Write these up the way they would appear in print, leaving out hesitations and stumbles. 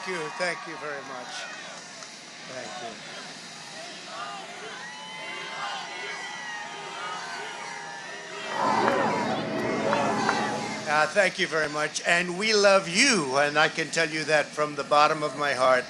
you. Thank you very much. Thank you. Thank you very much. And we love you, and I can tell you that from the bottom of my heart.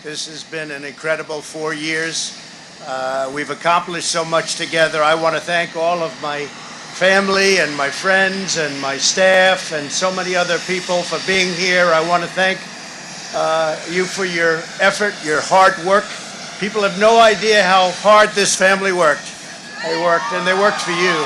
This has been an incredible 4 years. We've accomplished so much together. I want to thank all of my family and my friends and my staff and so many other people for being here. I want to thank you for your effort, your hard work. People have no idea how hard this family worked. They worked, and they worked for you.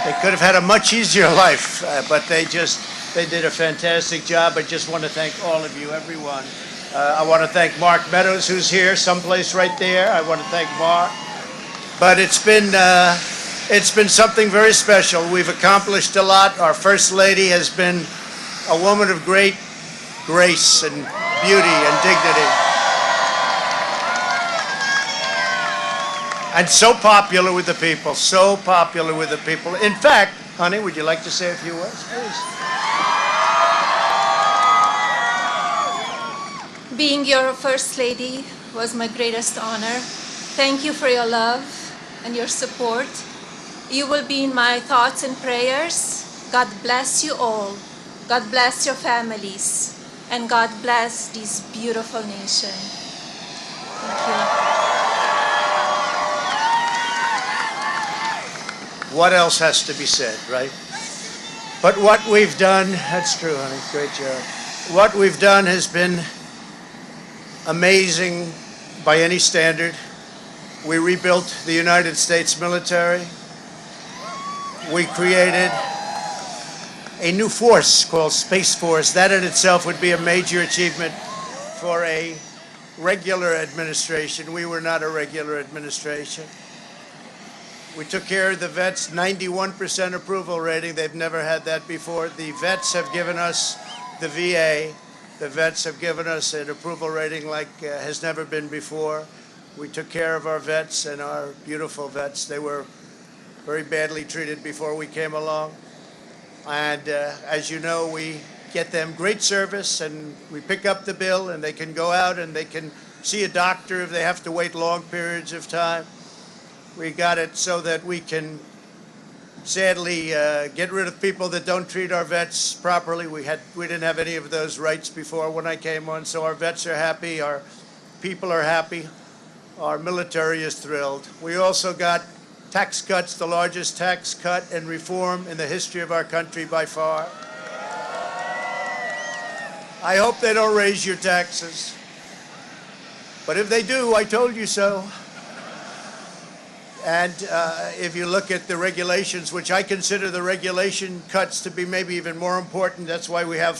They could have had a much easier life, but they did a fantastic job. I just want to thank all of you, everyone. I want to thank Mark Meadows, who's here, someplace right there. I want to thank Mark. But it's been something very special. We've accomplished a lot. Our First Lady has been a woman of great grace and beauty and dignity. And so popular with the people, so popular with the people. In fact, honey, would you like to say a few words, please? Being your First Lady was my greatest honor. Thank you for your love and your support. You will be in my thoughts and prayers. God bless you all. God bless your families. And God bless this beautiful nation. Thank you. What else has to be said, right? But what we've done, that's true, honey, great job. What we've done has been amazing by any standard. We rebuilt the United States military. We created a new force called Space Force. That in itself would be a major achievement for a regular administration. We were not a regular administration. We took care of the vets, 91% approval rating. They've never had that before. The vets have given us, the VA, the vets have given us an approval rating like has never been before. We took care of our vets and our beautiful vets. They were very badly treated before we came along. And as you know, we get them great service, and we pick up the bill, and they can go out and they can see a doctor if they have to wait long periods of time. We got it so that we can sadly get rid of people that don't treat our vets properly. We didn't have any of those rights before when I came on, so our vets are happy, our people are happy, our military is thrilled. We also got tax cuts, the largest tax cut and reform in the history of our country by far. I hope they don't raise your taxes, but if they do, I told you so. And if you look at the regulations, which I consider the regulation cuts to be maybe even more important, that's why we have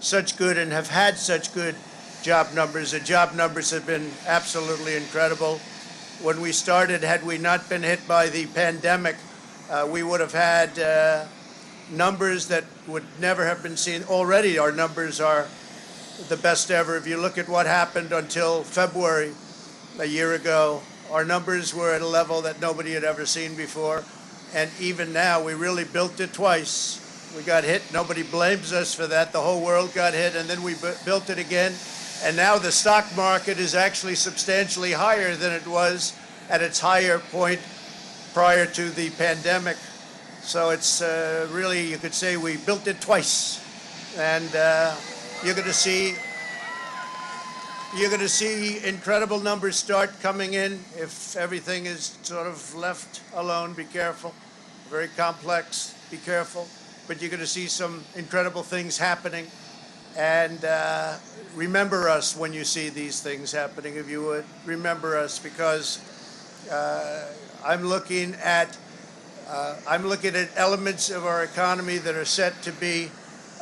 such good and have had such good job numbers. The job numbers have been absolutely incredible. When we started, had we not been hit by the pandemic, we would have had numbers that would never have been seen. Already our numbers are the best ever. If you look at what happened until February a year ago, our numbers were at a level that nobody had ever seen before. And even now, we really built it twice. We got hit. Nobody blames us for that. The whole world got hit, and then we built it again. And now the stock market is actually substantially higher than it was at its higher point prior to the pandemic. So it's really, you could say we built it twice. And you're going to see incredible numbers start coming in if everything is sort of left alone. Be careful. Very complex. Be careful. But you're going to see some incredible things happening. And remember us when you see these things happening, if you would. Remember us, because I'm looking at elements of our economy that are set to be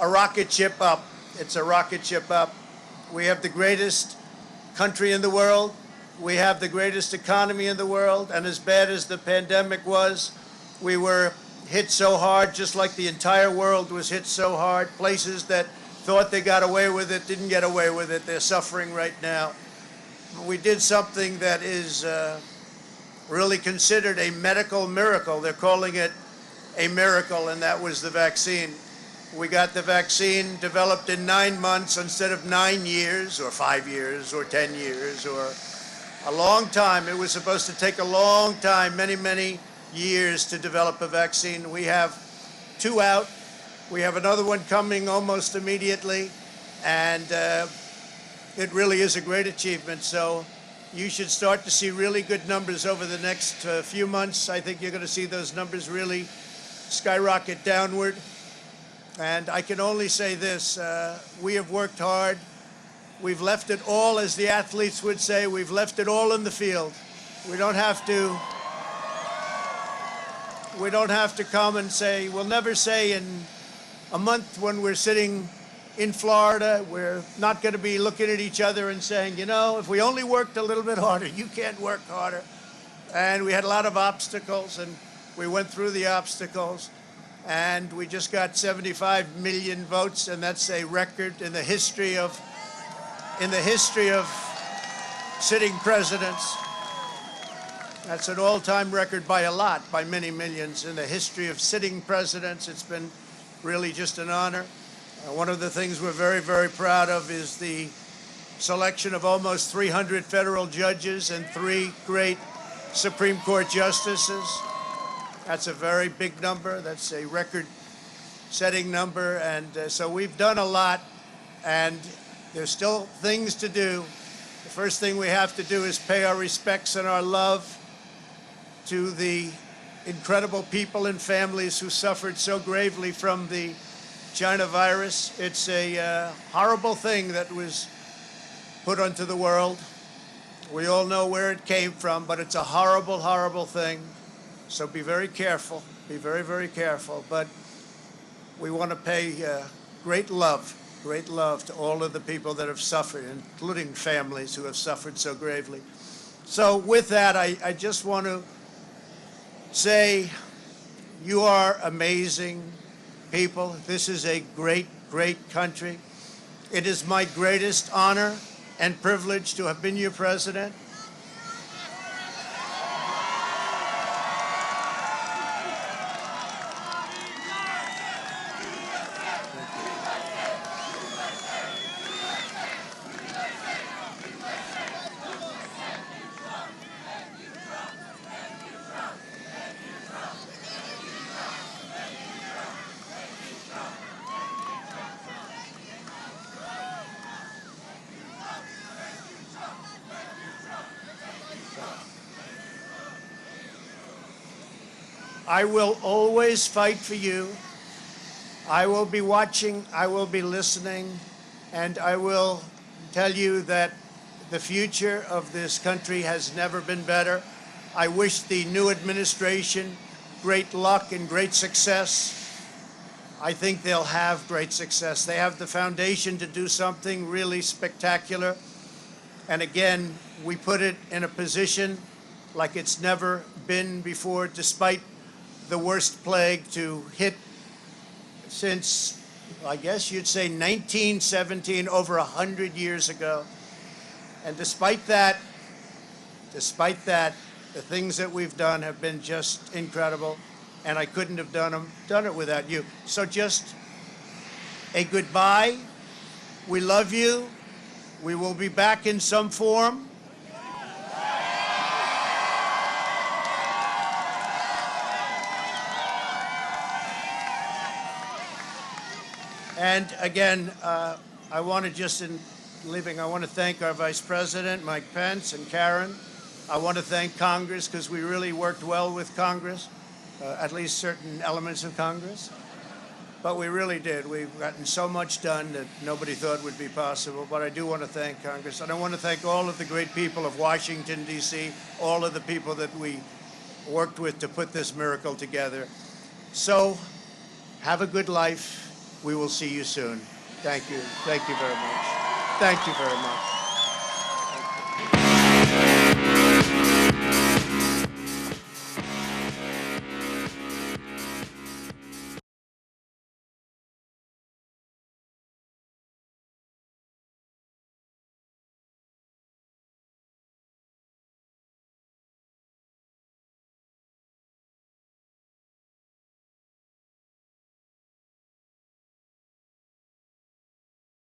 a rocket ship up. It's a rocket ship up. We have the greatest country in the world. We have the greatest economy in the world. And as bad as the pandemic was, we were hit so hard, just like the entire world was hit so hard. Places that thought they got away with it didn't get away with it. They're suffering right now. We did something that is really considered a medical miracle. They're calling it a miracle, and that was the vaccine. We got the vaccine developed in 9 months instead of 9 years or 5 years or 10 years or a long time. It was supposed to take a long time, many, many years to develop a vaccine. We have 2 out. We have another one coming almost immediately. And it really is a great achievement. So you should start to see really good numbers over the next few months. I think you're going to see those numbers really skyrocket downward. And I can only say this, we have worked hard. We've left it all, as the athletes would say, we've left it all in the field. We don't have to come and say, we'll never say in a month when we're sitting in Florida, we're not going to be looking at each other and saying, you know, if we only worked a little bit harder, you can't work harder. And we had a lot of obstacles, and we went through the obstacles. And we just got 75 million votes, and that's a record in the history of sitting presidents. That's an all-time record by a lot, by many millions. In the history of sitting presidents, it's been really just an honor. One of the things we're very, very proud of is the selection of almost 300 federal judges and 3 great Supreme Court justices. That's a very big number. That's a record-setting number. And so we've done a lot, and there's still things to do. The first thing we have to do is pay our respects and our love to the incredible people and families who suffered so gravely from the China virus. It's a horrible thing that was put onto the world. We all know where it came from, but it's a horrible, horrible thing. So be very careful, be very, very careful. But we want to pay great love to all of the people that have suffered, including families who have suffered so gravely. So with that, I just want to say you are amazing people. This is a great, great country. It is my greatest honor and privilege to have been your president. I will always fight for you. I will be watching, I will be listening, and I will tell you that the future of this country has never been better. I wish the new administration great luck and great success. I think they'll have great success. They have the foundation to do something really spectacular. And again, we put it in a position like it's never been before, despite the worst plague to hit since, I guess you'd say 1917, over 100 years ago. And despite that, the things that we've done have been just incredible, and I couldn't have done it without you. So just a goodbye. We love you. We will be back in some form. And again, I want to just, in leaving, I want to thank our Vice President, Mike Pence, and Karen. I want to thank Congress, because we really worked well with Congress, at least certain elements of Congress. But we really did. We've gotten so much done that nobody thought would be possible. But I do want to thank Congress. And I want to thank all of the great people of Washington, D.C., all of the people that we worked with to put this miracle together. So have a good life. We will see you soon. Thank you. Thank you very much. Thank you very much.